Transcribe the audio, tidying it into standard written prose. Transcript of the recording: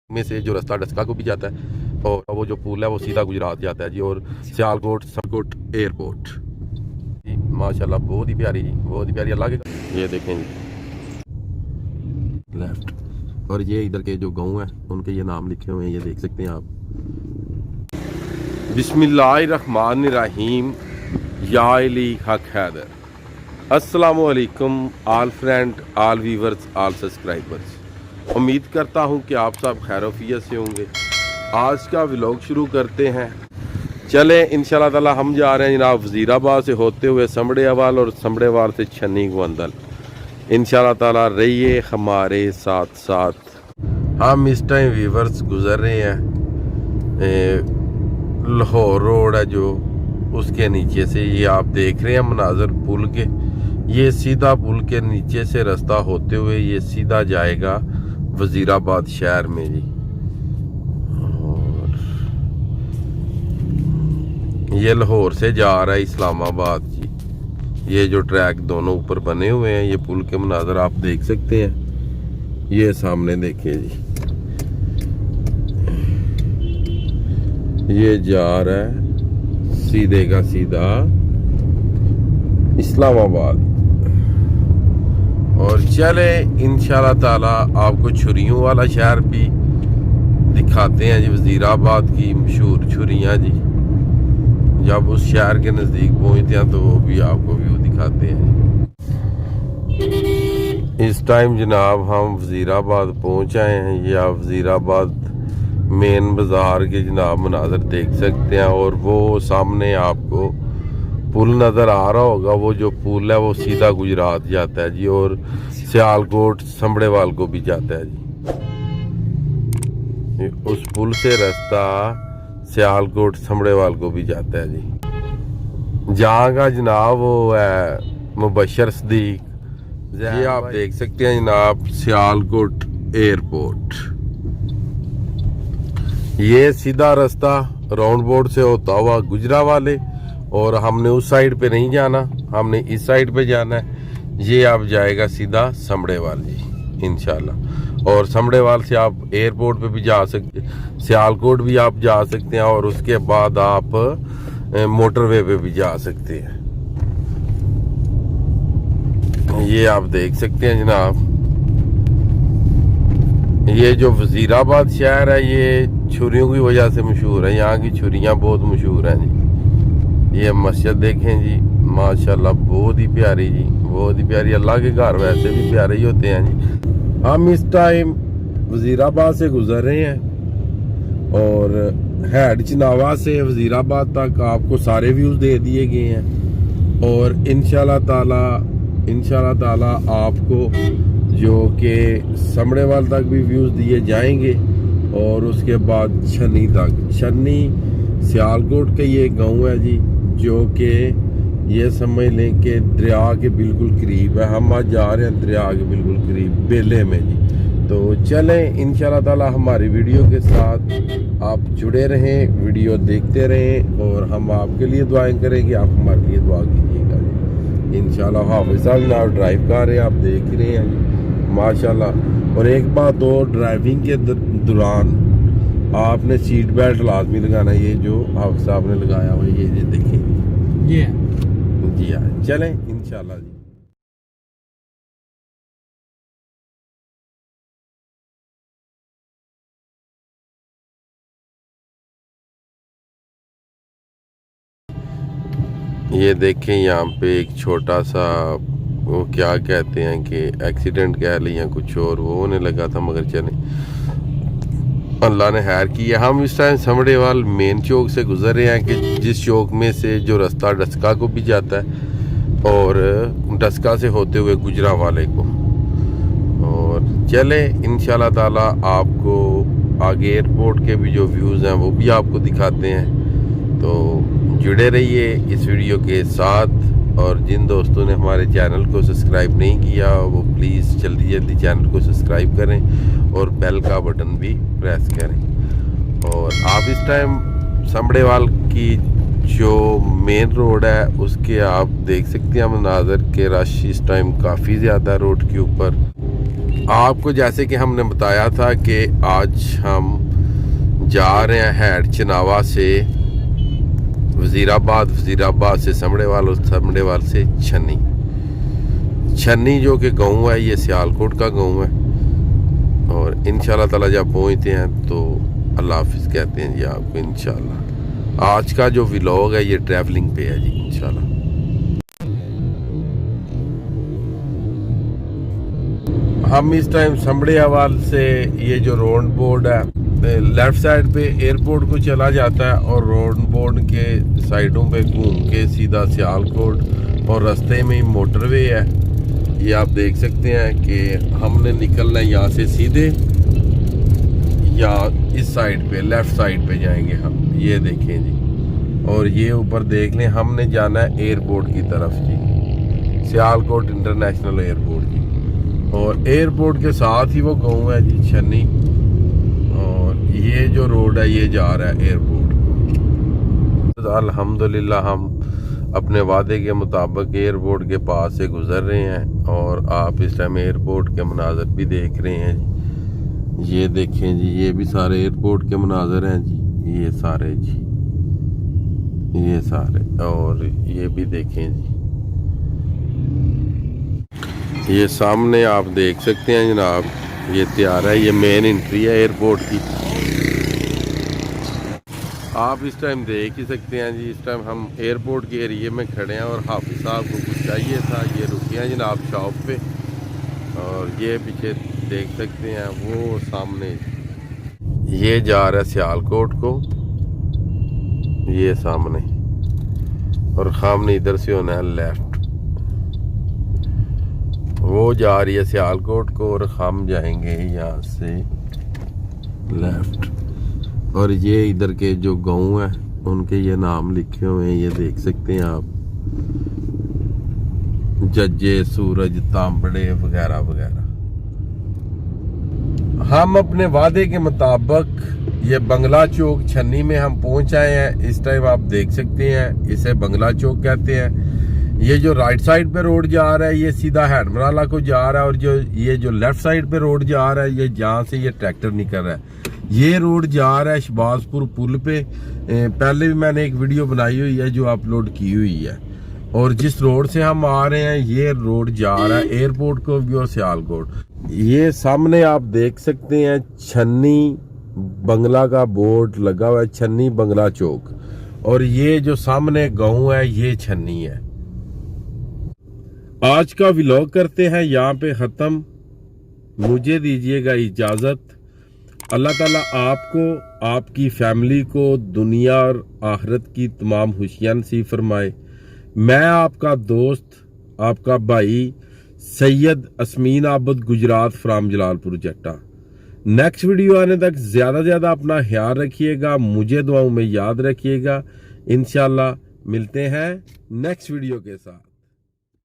में से जो रास्ता डस्का को भी जाता है और वो जो पुल है वो सीधा गुजरात जाता है जी। और सियालकोट समकोट एयरपोर्ट जी, माशाल्लाह बहुत ही प्यारी जी, बहुत ही प्यारी। अल्लाह के ये देखें जी लेफ्ट, और ये इधर के जो गांव हैं उनके ये नाम लिखे हुए हैं, ये देख सकते हैं आप। बिस्मिल्लाहिर्रहमानिर्रहीम, या अली हक हैदर। अस्सलामु अलैकुम आल फ्रेंड, आल व्यूवर्स, आल सब्सक्राइबर्स। उम्मीद करता हूं कि आप सब खैरोफियत से होंगे। आज का व्लॉग शुरू करते हैं। चले इंशाल्लाह ताला हम जा रहे हैं जनाब वजीराबाद से होते हुए समड़ेवाल और समड़ेवाल से छन्नी गोंदल। इंशाल्लाह ताला रहिए हमारे साथ साथ। हम इस टाइम व्यूवर्स गुजर रहे हैं लाहौर रोड है जो, उसके नीचे से ये आप देख रहे हैं मनाजर पुल के। ये सीधा पुल के नीचे से रास्ता होते हुए ये सीधा जाएगा वजीराबाद शहर में जी। और ये लाहौर से जा रहा है इस्लामाबाद जी। ये जो ट्रैक दोनों ऊपर बने हुए हैं, ये पुल के मनाजर आप देख सकते हैं। ये सामने देखिए जी, ये जा रहा है सीधे का सीधा इस्लामाबाद। और चले इंशाल्लाह ताला आपको छुरियों वाला शहर भी दिखाते हैं जी, वजीराबाद की मशहूर छुरियाँ जी। जब उस शहर के नज़दीक पहुँचते हैं तो वो भी आपको व्यू दिखाते हैं। इस टाइम जनाब हम वजीराबाद पहुँच आए हैं। ये आप वजीराबाद मेन बाज़ार के जनाब मनाजर देख सकते हैं। और वो सामने आपको पुल नज़र आ रहा होगा, वो जो पुल है वो सीधा गुजरात जाता है जी। और सियालकोट समड़ेवाल को भी जाता है जी। उस पुल से रास्ता सियालकोट समड़ेवाल को भी जाता है जी। जहाँ का जनाब वो है मुबशर सदीक, ये आप देख सकते हैं जनाब सियालकोट एयरपोर्ट। ये सीधा रास्ता राउंड बोर्ड से होता हुआ गुजरावाले, और हमने उस साइड पे नहीं जाना, हमने इस साइड पे जाना है। ये आप जाएगा सीधा समड़ेवाल जी इंशाल्लाह। और समड़ेवाल से आप एयरपोर्ट पे भी जा सकते, सियालकोट भी आप जा सकते हैं, और उसके बाद आप मोटरवे पे भी जा सकते हैं। ये आप देख सकते हैं जनाब, ये जो वजीराबाद शहर है ये छुरियों की वजह से मशहूर है। यहाँ की छुरियाँ बहुत मशहूर हैं जी। ये मस्जिद देखें जी, माशाल्लाह बहुत ही प्यारी जी, बहुत ही प्यारी। अल्लाह के घर वैसे भी प्यारे ही होते हैं जी। हम इस टाइम वजीराबाद से गुजर रहे हैं और हेड चनावा से वजीराबाद तक आपको सारे व्यूज दे दिए गए हैं। और इंशाल्लाह ताला आपको जो कि समड़ेवाल तक भी व्यूज दिए जाएंगे। और उसके बाद छन्नी तक, छन्नी सियालकोट का ये गांव है जी, जो कि ये समझ लें कि दरिया के बिल्कुल करीब है। हम आज जा रहे हैं दरिया के बिल्कुल करीब बेले में जी। तो चलें इंशाल्लाह ताला हमारी वीडियो के साथ आप जुड़े रहें, वीडियो देखते रहें, और हम आपके लिए दुआएं करेंगे, आप हमारे लिए दुआ कीजिएगा जी इंशाल्लाह। हाफिज़ साहब आप ड्राइव कर रहे हैं, आप देख रहे हैं जी माशाल्लाह। और एक बात और, ड्राइविंग के दौरान आपने सीट बेल्ट लाजमी लगाना। ये जो हाफिज़ साहब ने लगाया हुआ ये देखें जी हाँ। चलें इंशाल्लाह जी। ये देखें यहाँ पे एक छोटा सा वो क्या कहते हैं कि एक्सीडेंट कह लें या कुछ और, वो होने लगा था, मगर चलें अल्लाह ने खैर की है। हम इस टाइम समड़ेवाल मेन चौक से गुजर रहे हैं कि जिस चौक में से जो रास्ता डस्का को भी जाता है और डस्का से होते हुए गुजरावाले को। और चले इंशाल्लाह ताला आपको आगे एयरपोर्ट के भी जो व्यूज़ हैं वो भी आपको दिखाते हैं। तो जुड़े रहिए इस वीडियो के साथ। और जिन दोस्तों ने हमारे चैनल को सब्सक्राइब नहीं किया वो प्लीज़ जल्दी चैनल को सब्सक्राइब करें और बेल का बटन भी प्रेस करें। और आप इस टाइम समड़ेवाल की जो मेन रोड है उसके आप देख सकते हैं मनाजर के रश इस टाइम काफ़ी ज़्यादा रोड के ऊपर। आपको जैसे कि हमने बताया था कि आज हम जा रहे हैं हेड चनावा से वजीराबाद से समड़ेवाल से छन्नी जो कि गाँव है, ये सियालकोट का गाँव है। और इंशाल्लाह ताला जब पहुँचते हैं तो अल्लाह हाफिज़ कहते हैं जी आपको इंशाल्लाह। आज का जो व्लॉग है ये ट्रैवलिंग पे है जी इंशाल्लाह। हम इस टाइम समड़ियावाल से ये जो रोड बोर्ड है लेफ्ट साइड पे एयरपोर्ट को चला जाता है और रोड बोर्ड के साइडों पे घूम के सीधा सियालकोट और रास्ते में ही मोटरवे है। ये आप देख सकते हैं कि हमने निकलना है यहाँ से सीधे या इस साइड पे लेफ्ट साइड पे जाएंगे हम, ये देखें जी। और ये ऊपर देख लें, हमने जाना है एयरपोर्ट की तरफ जी, सियालकोट इंटरनेशनल एयरपोर्ट जी। और एयरपोर्ट के साथ ही वो गाँव है जी छन्नी। और ये जो रोड है ये जा रहा है एयरपोर्ट को। तो अल्हम्दुलिल्लाह हम अपने वादे के मुताबिक एयरपोर्ट के पास से गुजर रहे हैं और आप इस टाइम एयरपोर्ट के मनाजर भी देख रहे हैं जी। ये देखें जी, ये भी सारे एयरपोर्ट के मनाजर हैं जी, ये सारे जी, ये सारे। और ये भी देखें जी, ये सामने आप देख सकते हैं जनाब, ये तैयार है, ये मेन एंट्री है एयरपोर्ट की। आप इस टाइम देख ही सकते हैं जी, इस टाइम हम एयरपोर्ट के एरिए में खड़े हैं और हाफिज साहब को कुछ चाहिए था, ये रुके हैं जनाब शॉप पे। और ये पीछे देख सकते हैं वो सामने ये जा रहा है सियालकोट को, ये सामने। और सामने इधर से होना है लेफ्ट, वो जा रही है सियालकोट को और हम जाएंगे यहाँ से लेफ्ट। और ये इधर के जो गांव है उनके ये नाम लिखे हुए हैं, ये देख सकते हैं आप, जज्जे, सूरज, तांबड़े वगैरह वगैरह। हम अपने वादे के मुताबिक ये बंगला चौक छन्नी में हम पहुंच आए हैं। इस टाइम आप देख सकते हैं, इसे बंगला चौक कहते हैं। ये जो राइट साइड पे रोड जा रहा है ये सीधा हैडमराला को जा रहा है, और जो ये जो लेफ्ट साइड पे रोड जा रहा है ये जहाँ से ये ट्रैक्टर निकल रहा है, ये रोड जा रहा है शहबाजपुर पुल पे। पहले भी मैंने एक वीडियो बनाई हुई है जो अपलोड की हुई है। और जिस रोड से हम आ रहे हैं ये रोड जा रहा है एयरपोर्ट को भी और सियालकोट। ये सामने आप देख सकते हैं छन्नी बंगला का बोर्ड लगा हुआ है, छन्नी बंगला चौक। और ये जो सामने गाँव है ये छन्नी है। आज का व्लॉग करते हैं यहाँ पे ख़त्म। मुझे दीजिएगा इजाज़त। अल्लाह ताला आपको, आपकी फैमिली को दुनिया और आखिरत की तमाम खुशियां नसीब फरमाए। मैं आपका दोस्त, आपका भाई सैयद असमीन आबद, गुजरात फ्राम जलालपुर जट्टा। नेक्स्ट वीडियो आने तक ज़्यादा अपना ख्याल रखिएगा, मुझे दुआओं में याद रखिएगा। इंशाल्लाह मिलते हैं नेक्स्ट वीडियो के साथ।